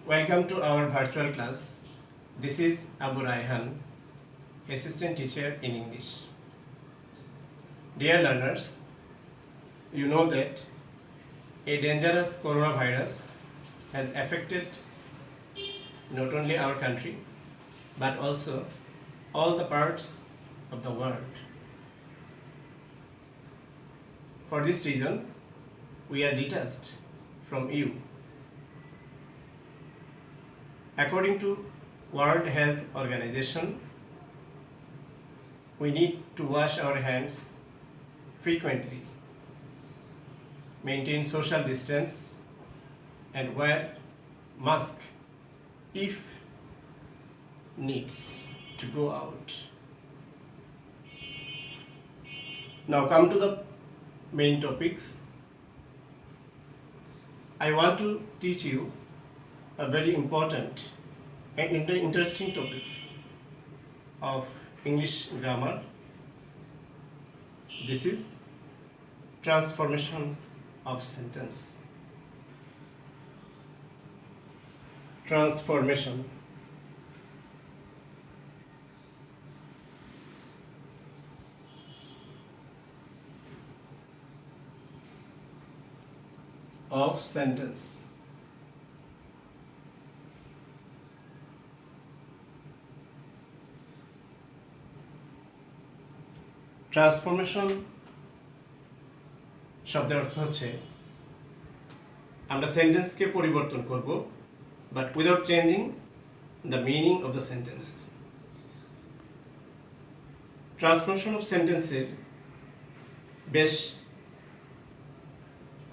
Welcome to our virtual class. This is Abu Raihan, Assistant Teacher in English. Dear learners, you know that a dangerous coronavirus has affected not only our country but also all the parts of the world. For this reason, we are detached from you. According to World Health Organization, we need to wash our hands frequently, maintain social distance, and wear mask if needs to go out. Now come to the main topics. I want to teach you a very important and interesting topics of English grammar. This is transformation of sentence. Transformation. Of sentence. Transformation শব্দের অর্থ হচ্ছে আমরা সেন্টেন্সকে পরিবর্তন করব but without changing the meaning of the sentences. Transformation of সেন্টেন্সের বেশ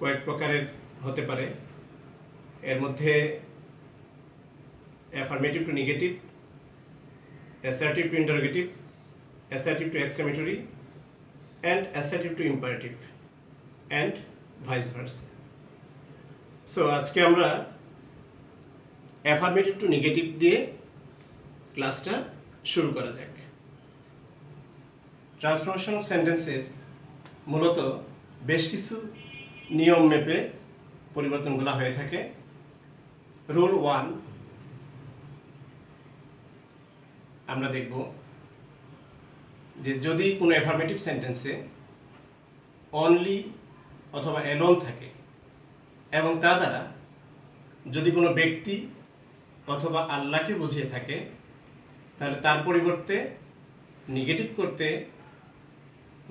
কয়েক প্রকারের হতে পারে। এর মধ্যে affirmative two negative, assertive two interrogative, assertive to exclamatory, and assertive to imperative, and vice versa. So আজকে আমরা affirmative to negative দিয়ে ক্লাসটা শুরু করা যাক। ট্রান্সফরমেশন অফ সেন্টেন্সের মূলত বেশ কিছু নিয়ম মেপে পরিবর্তনগুলো হয়ে থাকে। রুল 1 আমরা দেখব যে যদি কোনো অ্যাফার্মেটিভ সেন্টেন্সে অনলি অথবা অ্যালোন থাকে এবং তা দ্বারা যদি কোনো ব্যক্তি অথবা আল্লাহকে বুঝিয়ে থাকে তাহলে তার পরিবর্তে নেগেটিভ করতে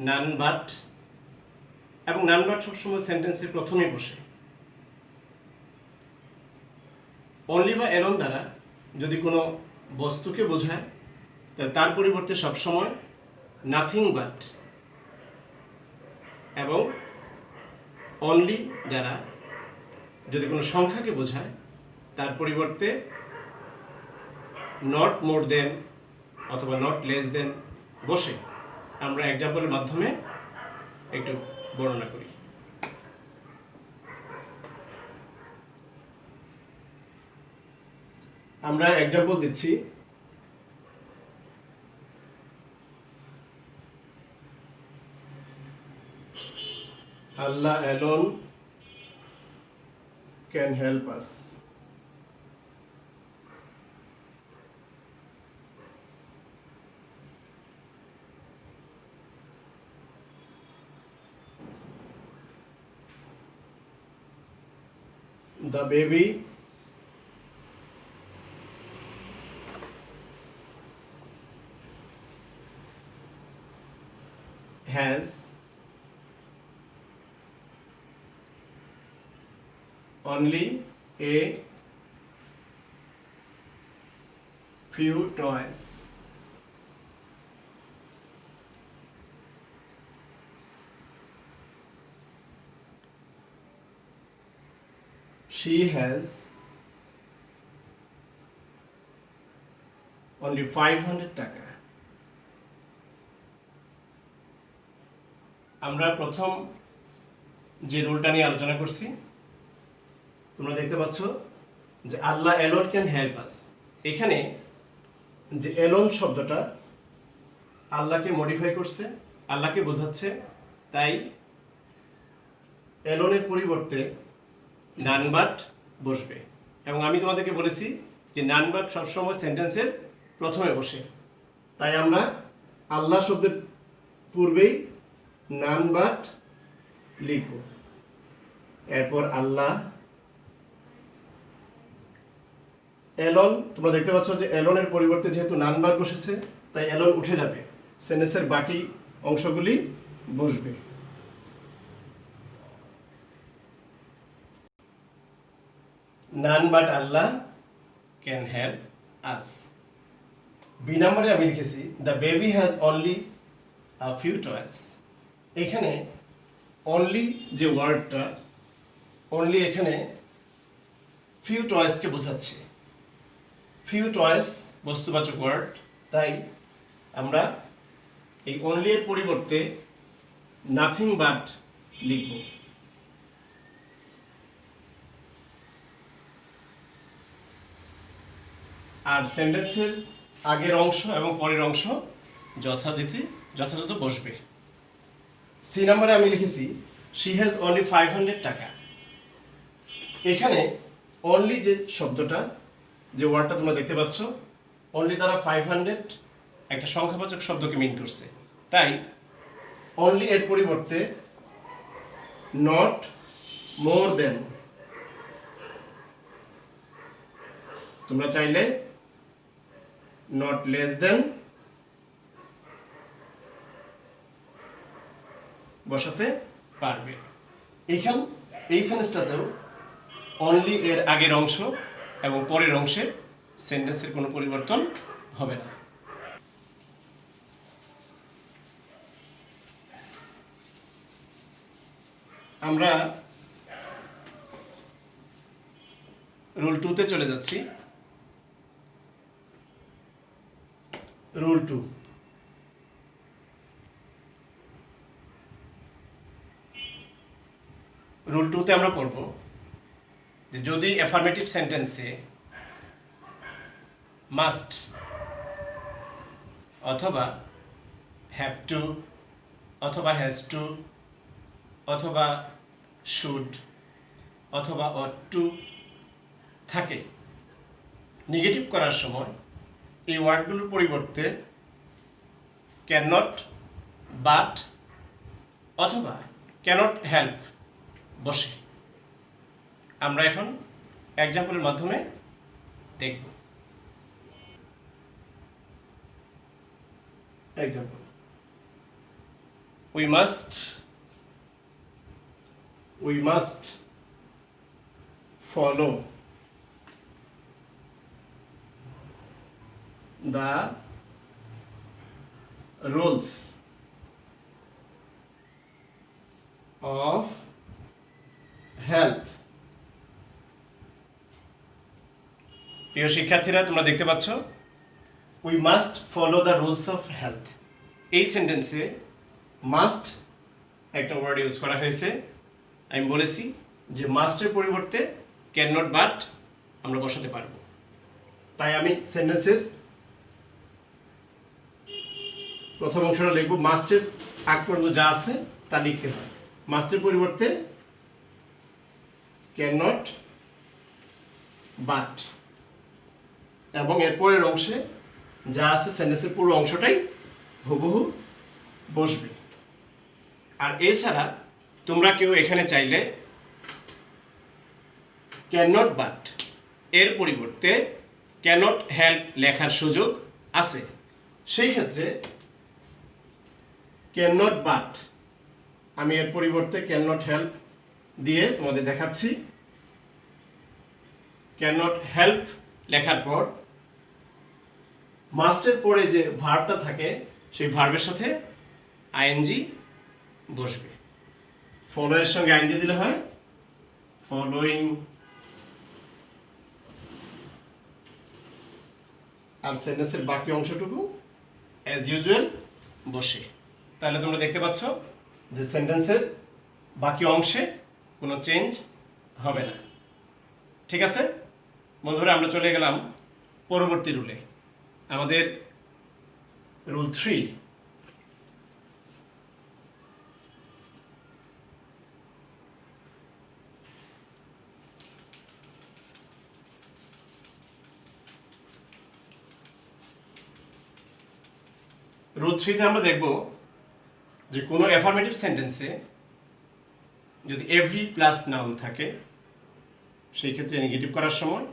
নান বাট, এবং নান বাট সবসময় সেন্টেন্সের প্রথমে বসে। অনলি বা অ্যালোন দ্বারা যদি কোনো বস্তুকে বোঝায় তাহলে তার পরিবর্তে সবসময় নাথিং বাট, এবং অনলি দ্বারা যদি কোনো সংখ্যাকে বোঝায় তার পরিবর্তে নট মোর দেন অথবা নট লেস দেন বসে। আমরা এক্সাম্পলের মাধ্যমে একটু বর্ণনা করি। আমরা এক্সাম্পল দিচ্ছি। Allah alone can help us. The baby has only a few toys. She has only 500 টাকা। আমরা প্রথম যে রুলটা নিয়ে আলোচনা করছি, তোমরা দেখতে পাচ্ছ যে আল্লাহ অ্যালোন ক্যান হেল্প আস। এখানে যে অ্যালোন শব্দটা আল্লাহকে মডিফাই করছে, আল্লাহকে বোঝাচ্ছে, তাই অ্যালোনের পরিবর্তে নানবাট বসবে। এবং আমি তোমাদেরকে বলেছি যে নান বাট সবসময় সেন্টেন্সের প্রথমে বসে, তাই আমরা আল্লাহ শব্দের পূর্বেই নান বাট লিখব। এরপর আল্লাহ, এলন, তোমরা দেখতে পাচ্ছ যে এলনের পরিবর্তে যেহেতু নান বাট বসেছে তাই এলন উঠে যাবে, সেন্টেন্সের বাকি অংশগুলি বসবে। None but Allah can help us. B নাম্বারে আমি লিখেছি the baby has only a few toys. এখানে অনলি যে ওয়ার্ডটা, অনলি এখানে ফিউ টয়েসকে বোঝাচ্ছে। ফিউ টয়েস বস্তুবাচক ওয়ার্ড, তাই আমরা এই অনলি এর পরিবর্তে নাথিং বাট লিখব। আর সেন্টেন্সের আগের অংশ এবং পরের অংশ যথাযথ বসবে। সি নাম্বারে আমি লিখেছি শি হ্যাজ অনলি 500 টাকা। এখানে অনলি যে শব্দটা, যে ওয়ার্ডটা তোমরা দেখতে পাচ্ছ, অনলি দ্বারা 500 একটা সংখ্যাবাচক শব্দকে মিন করছে, তাই অনলি এর পরিবর্তে নট মোর দেন, তোমরা চাইলে নট লেস দেন বসাতে পারবে। এই সেন্টেন্সটাতেও অনলি এর আগের অংশ এবং পরের অংশে সেন্টেন্সের কোনো পরিবর্তন হবে না। আমরা রুল 2-তে চলে যাচ্ছি। রুল 2, রুল 2-তে আমরা পড়ব যে যদি অ্যাফার্মেটিভ সেন্টেন্সে মাস্ট অথবা হ্যাভ টু অথবা হ্যাজ টু অথবা শুড অথবা অট টু থাকে, নেগেটিভ করার সময় এই ওয়ার্ডগুলোর পরিবর্তে ক্যান নট, বাট অথবা ক্যানট হেল্প বসে। আমরা এখন এক্সাম্পলের মাধ্যমে দেখব। Example, we must follow the rules of health. প্রিয় শিক্ষার্থীরা, তোমরা দেখতে পাচ্ছ we must follow the rules of health। এই সেন্টেন্সে মাস্ট একটা ওয়ার্ড ইউজ করা হয়েছে। আমি বলেছি যে মাস্টের পরিবর্তে ক্যান নট বাট আমরা বসাতে পারবো, তাই আমি সেন্টেন্সের প্রথম অংশটা লিখব। মাস্টের আগ পর্যন্ত যা আছে তা লিখতে হয়। মাস্টের পরিবর্তে ক্যান নট, বাট, এবং এর পরের অংশে যা আছে সেন্টেন্সের পুরো অংশটাই হুবহু বসবে। আর এছাড়া তোমরা কেউ এখানে চাইলে ক্যান নট বাট এর পরিবর্তে ক্যানট হেল্প লেখার সুযোগ আছে। সেই ক্ষেত্রে ক্যান নট বাট আমি এর পরিবর্তে ক্যান নট হেল্প দিয়ে তোমাদের দেখাচ্ছি। ক্যান নট হেল্প লেখার পর মাস্টের পরে যে ভার্বটা থাকে সেই ভার্বের সাথে আইএনজি বসবে। ফলো এর সঙ্গে আইএনজি দিলে হয় ফলোইং, আর সেন্টেন্সের বাকি অংশটুকু অ্যাজ ইউজুয়াল বসে। তাহলে তোমরা দেখতে পাচ্ছ যে সেন্টেন্সের বাকি অংশে কোনো চেঞ্জ হবে না। ঠিক আছে বন্ধুরা, আমরা চলে গেলাম পরবর্তী রুলে। আমাদের রুল 3। রুল 3-তে আমরা দেখব যে কোনো অ্যাফার্মেটিভ সেন্টেন্সে যদি এভরি প্লাস নাউন থাকে সেই ক্ষেত্রে নেগেটিভ করার সময়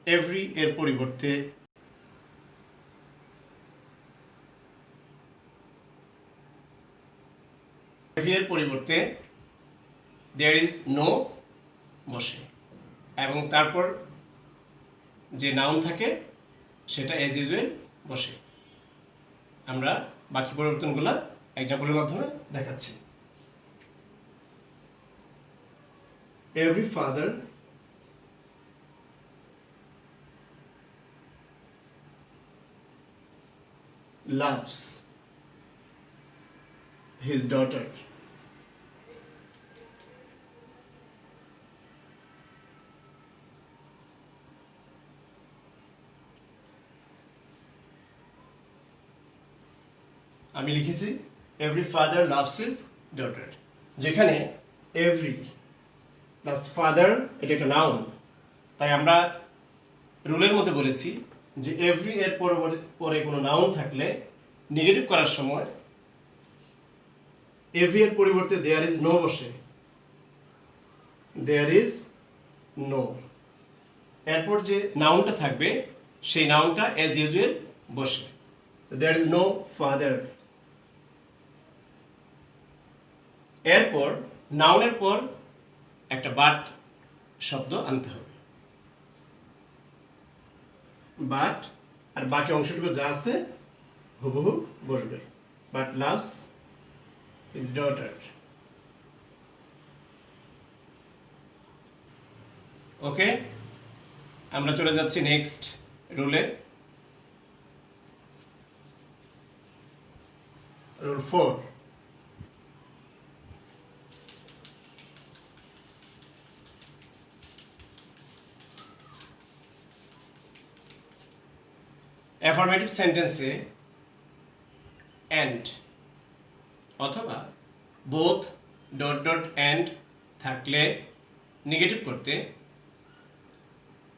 এভরি এর পরিবর্তে দেয়ার ইজ নো বসে এবং তারপর যে নাউন থাকে সেটা এজ ইউজুয়াল বসে। আমরা বাকি পরিবর্তনগুলো এক্সাম্পলের মাধ্যমে দেখাচ্ছি। Every father loves his daughter. আমি লিখেছি every father loves his daughter, যেখানে এভরি প্লাস ফাদার এটা একটা নাউন, তাই আমরা রুলের মধ্যে বলেছি যে এভরি এর পরে কোনো নাউন থাকলে নেগেটিভ করার সময় এভরি এর পরিবর্তে দেয়ার ইজ নো বসে, দেয়ার ইজ নো। এরপর যে নাউনটা থাকবে সেই নাউনটা অ্যাজ ইউজুয়াল বসে, দেয়ার ইজ নো ফাদার। এরপর নাউনের পর একটা বাট শব্দ আনতে হবে, বাট আর বাকি অংশটুকু যা আছে হুবহু বসবে। But loves his daughter. Okay, আমরা চলে যাচ্ছি নেক্সট রুলে। রুল 4। অ্যাফার্মেটিভ সেন্টেন্সে অ্যান্ড অথবা বোথ ডট ডট অ্যান্ড থাকলে নেগেটিভ করতে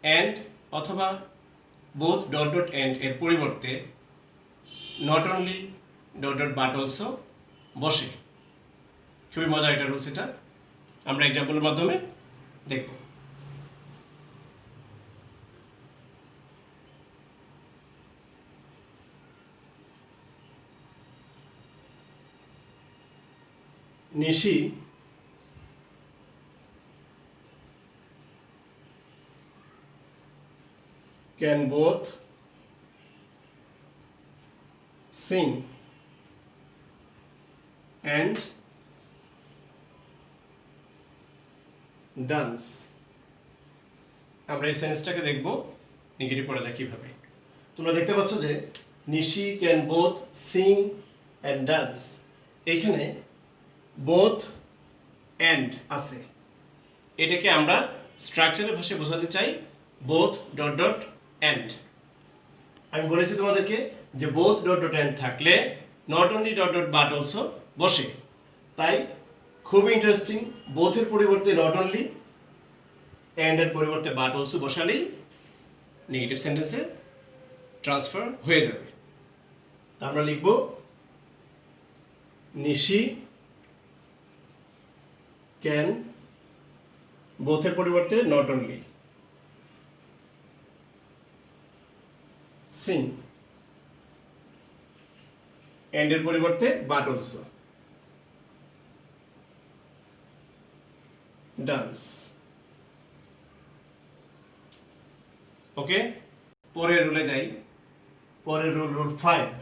অ্যান্ড অথবা বোথ ডট ডট অ্যান্ড এর পরিবর্তে not only dot dot but also বসে। খুবই মজার একটা রুলস এটা, আমরা এক্সাম্পলের মাধ্যমে দেখব। নিশি can both sing and dance। আমরা এই সেন্টেন্সটাকে দেখব নেগেটিভ করা যায় কিভাবে। তোমরা দেখতে পাচ্ছ যে Nishi can both sing and dance, এইখানে বোথ অ্যান্ড আছে, এটাকে আমরা স্ট্রাকচারের ভাষায় বোঝাতে চাই বোথ ডট ডট অ্যান্ড। আমি বলেছি তোমাদেরকে যে বোথ ডট ডট অ্যান্ড থাকলে not only dot dot but also বসে, তাই খুবই ইন্টারেস্টিং। বোথের পরিবর্তে নট অনলি, অ্যান্ডের পরিবর্তে বাট অলসো বসালেই নেগেটিভ সেন্টেন্সে ট্রান্সফার হয়ে যাবে। আমরা লিখব নিশি ক্যান, বোথের পরিবর্তে নট অনলি, সিং, এন্ডের পরিবর্তে বাট অলসো, ডান্স। ওকে, পরের রুলে যাই। পরের রুল, রুল 5।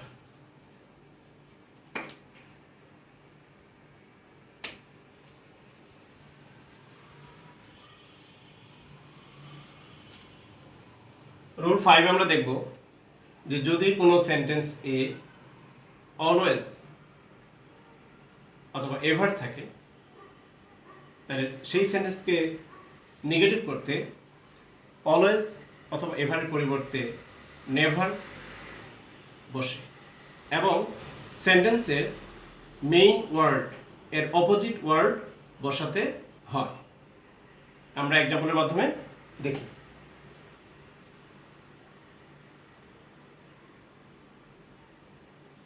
রুল 5 আমরা দেখব যে যদি কোনো সেন্টেন্স এ অলওয়েজ অথবা এভার থাকে তাহলে সেই সেন্টেন্সকে নেগেটিভ করতে অলওয়েজ অথবা এভারের পরিবর্তে নেভার বসে এবং সেন্টেন্সের মেইন ওয়ার্ড এর অপোজিট ওয়ার্ড বসাতে হয়। আমরা এক্সাম্পলের মাধ্যমে দেখি।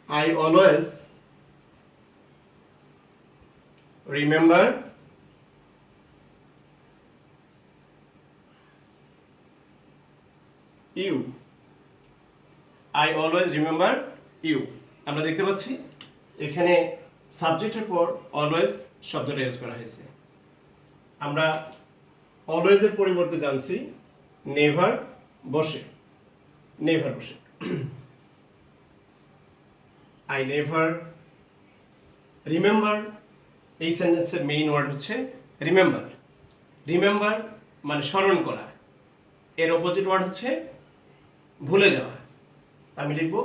I always remember you. I always remember you. আমরা দেখতে পাচ্ছি এখানে সাবজেক্টের পর অলওয়েজ শব্দটা ইউজ করা হয়েছে। আমরা অলওয়েজের পরিবর্তে জানছি নেভার বসে, নেভার বসে। আই নেভার রিমেম্বার, এই সেন্টেন্সের মেইন ওয়ার্ড হচ্ছে রিমেম্বার। রিমেম্বার মানে স্মরণ করা, এর অপোজিট ওয়ার্ড হচ্ছে ভুলে যাওয়া। আমি লিখব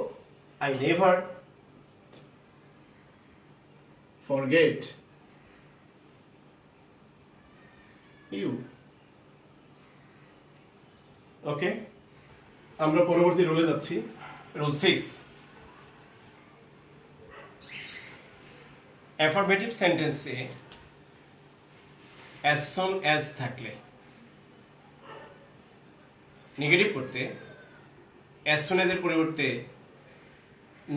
I never forget you. Okay, আমরা পরবর্তী রুলে যাচ্ছি। রুল 6, অ্যাফারমেটিভ সেন্টেন্সে অ্যাজ সুন অ্যাজ থাকলে নেগেটিভ করতে অ্যাজ সুন অ্যাজের পরিবর্তে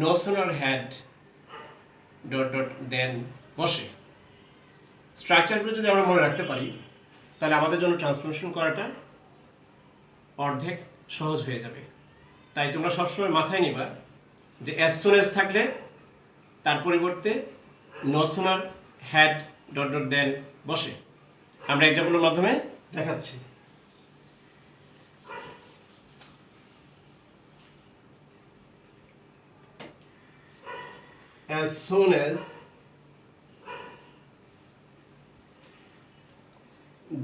no sooner had dot dot then বসে। স্ট্রাকচারগুলো যদি আমরা মনে রাখতে পারি তাহলে আমাদের জন্য ট্রান্সফরমেশন করাটা অর্ধেক সহজ হয়ে যাবে। তাই তোমরা সবসময় মাথায় নিবা যে অ্যাজ সুন অ্যাজ থাকলে তার পরিবর্তে no sooner had dot dot then বসে। আমরা এক্সাম্পলের মাধ্যমে দেখাচ্ছি। As soon as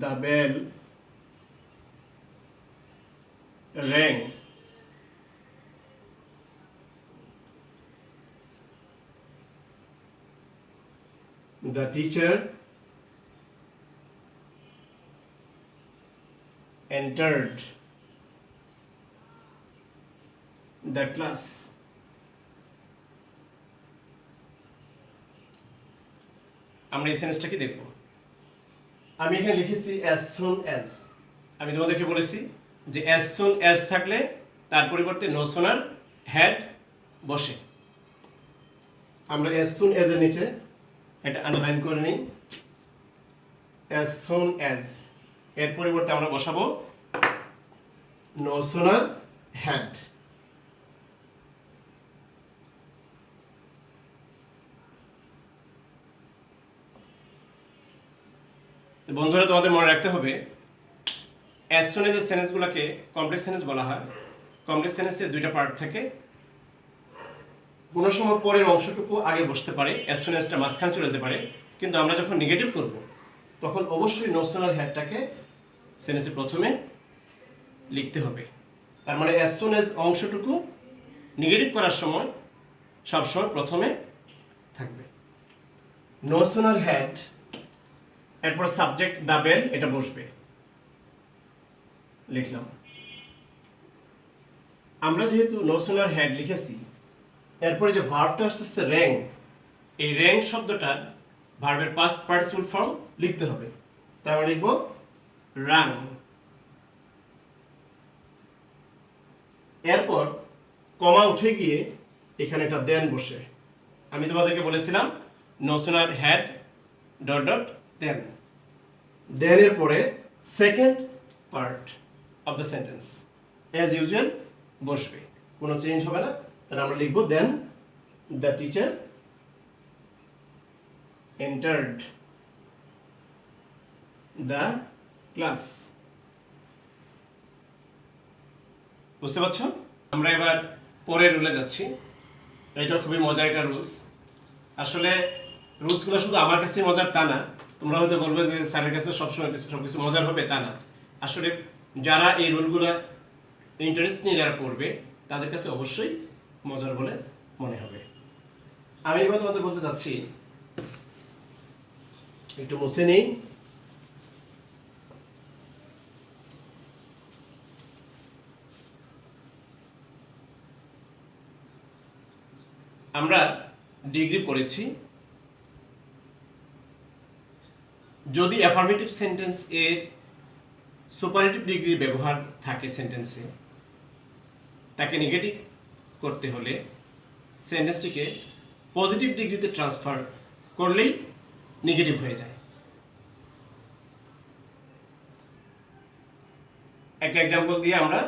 the bell rang, the teacher entered the class. আমরা এই সেন্টেন্সটাকে দেখব। আমি এখানে লিখেছি অ্যাজ সুন অ্যাজ। আমি তোমাদেরকে বলেছি যে অ্যাজ সুন অ্যাজ থাকলে তার পরিবর্তে নো সুনার হ্যাড বসে। আমরা অ্যাজ সুন অ্যাজ এর নিচে এটা আন্ডারলাইন করে নিই। অ্যাজ সুন অ্যাজ এর পরিবর্তে আমরা বসাবো নো সুনার হ্যাড। বন্ধুরা, তোমাদের মনে রাখতে হবে অ্যাজ সুন এজ এর সেন্টেন্সগুলোকে কমপ্লেক্স সেন্টেন্স বলা হয়। কমপ্লেক্স সেন্টেন্সের দুইটা পার্ট থাকে। কোনো সময় পরের অংশটুকু আগে বসতে পারে, অ্যাজ সুন এজটা মাঝখানে চলে যেতে পারে, কিন্তু আমরা যখন নেগেটিভ করব তখন অবশ্যই নো সুনার হ্যাডটাকে সেন্টেন্সের প্রথমে লিখতে হবে। তার মানে অ্যাজ সুন এজ অংশটুকু নেগেটিভ করার সময় সবসময় প্রথমে থাকবে। নো সুনার হ্যাড, এরপর সাবজেক্ট দ্য বেল, এটা বসবে, লিখলাম। আমরা যেহেতু নো সুনার হ্যাড লিখেছি, এরপরে যে ভার্বটা আসতেছে র্যাং, এই র্যাং শব্দটার ভার্বের পাস্ট পার্টিসিপল ফর্ম লিখতে হবে। তাই আমরা লিখব রাং। এরপর কমা উঠে গিয়ে এখানে একটা দেন বসে। আমি তোমাদেরকে বলেছিলাম no sooner had dot dot then. দেনের পরে second part of the sentence as usual বসবে, কোনো চেঞ্জ হবে না। তাহলে আমরা লিখব then the teacher entered the class. বুঝতে পারছো? আমরা এবার পরের রুলে যাচ্ছি। এটা খুবই মজার একটা রুলস। আসলে রুলসগুলো শুধু আমার কাছে মজার তা না, তোমরা হয়তো বলবে যে স্যারের কাছে সবসময় সবকিছু মজার হবে, তা না। আসলে যারা এই রুলগুলো ইন্টারেস্ট নিয়ে যারা পড়বে তাদের কাছে অবশ্যই মজার বলে মনে হবে। আমি এবার তোমাদের বলতে চাচ্ছি, একটু মুছে নেই। আমরা ডিগ্রি পড়েছি, যদি অ্যাফার্মেটিভ সেন্টেন্স এর সুপারলেটিভ ডিগ্রির ব্যবহার থাকে সেন্টেন্সে, তাকে নেগেটিভ করতে হলে সেন্টেন্সটিকে পজিটিভ ডিগ্রিতে ট্রান্সফার করলেই নেগেটিভ হয়ে যায়। একটা এক্সাম্পল দিয়ে আমরা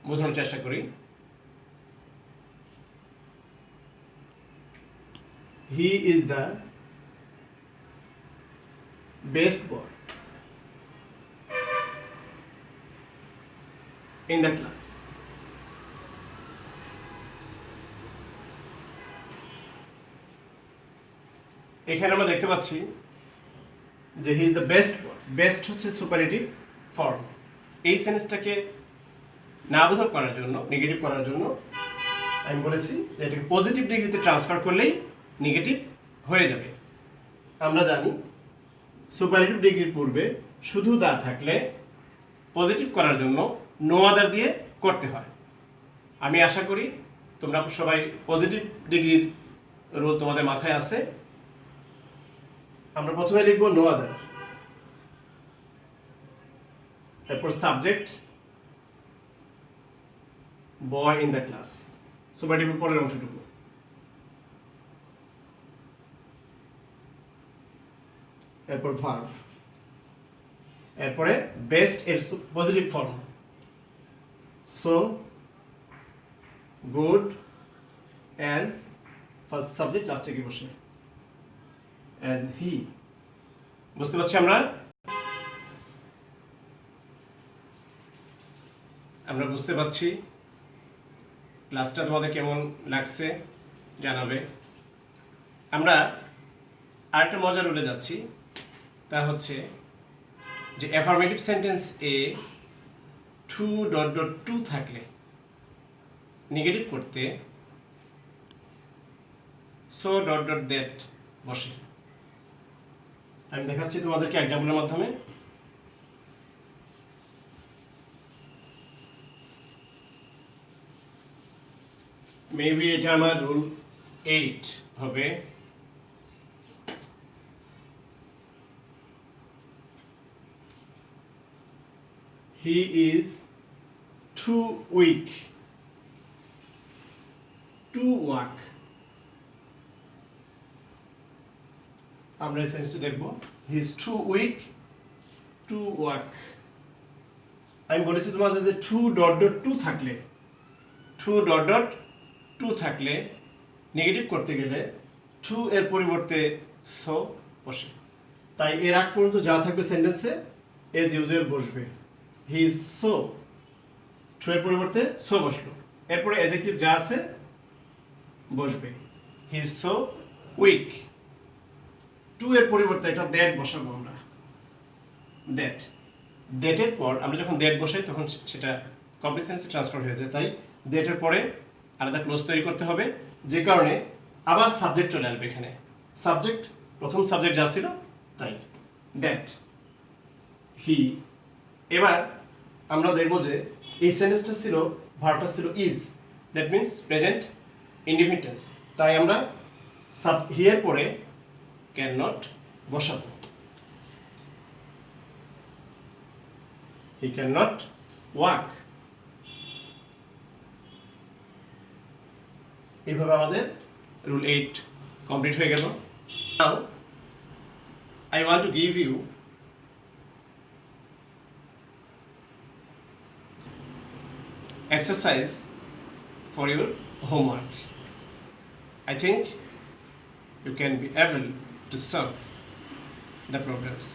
বোঝানোর চেষ্টা করি। He is the best boy in the class. এখানে আমরা দেখতে পাচ্ছি যে he is the best boy. Best হচ্ছে সুপারলেটিভ ফর্ম। এই সেন্টেন্সটাকে না বোধক করার জন্য, নেগেটিভ করার জন্য আমি বলেছি যে এটাকে পজিটিভ ডিগ্রিতে ট্রান্সফার করলেই নেগেটিভ হয়ে যাবে। আমরা জানি সুপারলেটিভ ডিগ্রির পূর্বে শুধু দা থাকলে পজিটিভ করার জন্য নো আদার দিয়ে করতে হয়। আমি আশা করি তোমরা সবাই পজিটিভ ডিগ্রির রুল তোমাদের মাথায় আছে। আমরা প্রথমে লিখব নো আদার, এরপর subject boy in the class, সুপারলেটিভের পরের অংশটুকু, এরপর ভার্ব, এরপরে বেস্ট এর positive form, so good as first subject লাস্টে কি বসে অ্যাজ হি। বুঝতে পারছি আমরা বুঝতে পারছি। ক্লাসটা তোমাদের কেমন লাগছে জানাবে। আমরা আরেকটা মজা রুলে যাচ্ছি, তা হচ্ছে যে অ্যাফার্মেটিভ সেন্টেন্স এ টু ডট ডট টু থাকলে নেগেটিভ করতে সো ডট ডট দ্যাট বসে। আমি দেখাচ্ছি তোমাদেরকে এক্সাম্পলের মাধ্যমে। মেবি এটা আমার রুল 8 হবে। He is too weak to walk. আমরা এই সেন্সটি দেখব। He is too weak to walk. আমি বলেছি তোমাদের যে টু ডট ডট টু থাকলে, টু ডট ডট টু থাকলে নেগেটিভ করতে গেলে টু এর পরিবর্তে সো বসে। তাই এর আগ পর্যন্ত যা থাকবে সেন্টেন্সে এজ ইউজুয়াল বসবে। হি ইজ সো, টু এর পরিবর্তে সো বসলো, এরপরে অ্যাডজেক্টিভ যা আছে বসবে। He is so weak, too এর পরিবর্তে একটা দ্যাট বসাবো আমরা, দ্যাট। দ্যাটের পর আমরা যখন দ্যাট বসাই তখন সেটা কমপ্লিট সেন্সে ট্রান্সফার হয়ে যায়। তাই দ্যাটের পরে আলাদা ক্লোজ তৈরি করতে হবে, যে কারণে আবার সাবজেক্ট চলে আসবে এখানে। সাবজেক্ট, প্রথম সাবজেক্ট যা ছিল তাই, দ্যাট, হি। এবার আমরা দেখব যে এই সেন্টেন্সটা ছিল, ভার্বটা ছিল is, that means present indefinite tense. তাই আমরা হি এর পরে ক্যান নট বসাবো। He can not walk. এইভাবে আমাদের রুল 8 কমপ্লিট হয়ে গেল। নাও I want to give you exercise for your homework. I think you can be able to solve the problems.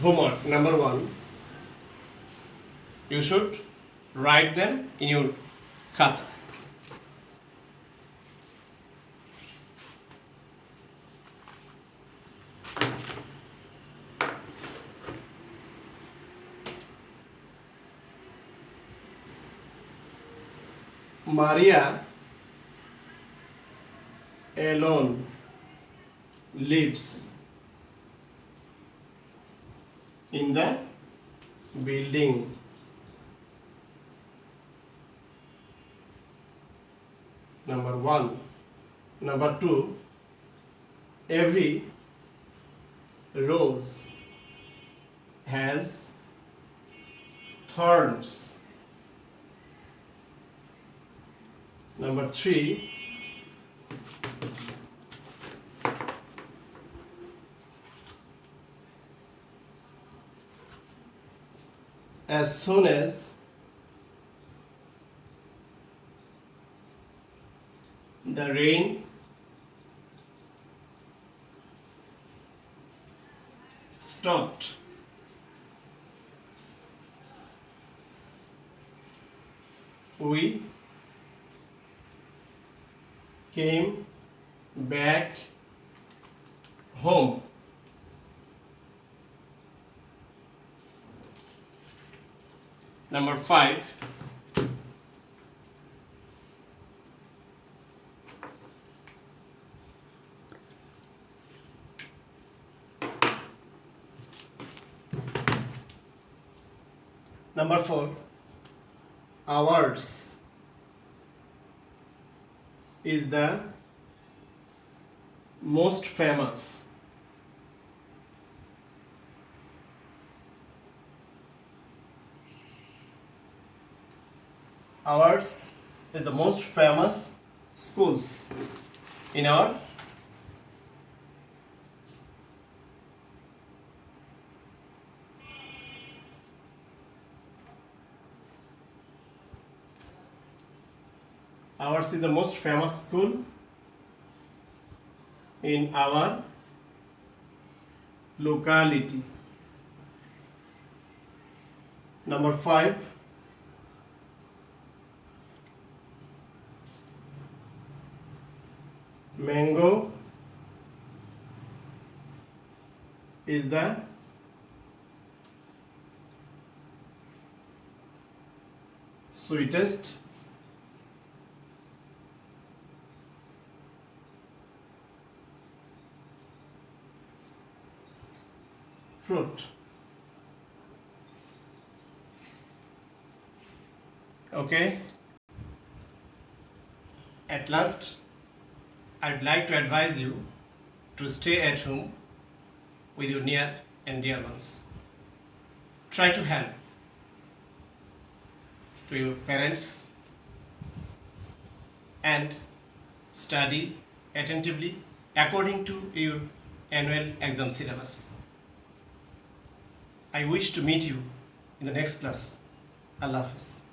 Homework number 1. You should write them in your khata. Maria alone lives in the building. Number 1. Number 2. Every rose has thorns. Number 3, as soon as the rain stopped, we came back home. Number 5, number 4, ours is the most famous. Ours is the most famous schools in our ours is the most famous school in our locality. Number 5, mango is the sweetest fruit. Okay. At last, I'd like to advise you to stay at home with your near and dear ones. Try to help to your parents and study attentively according to your annual exam syllabus. I wish to meet you in the next class. Allah Hafiz.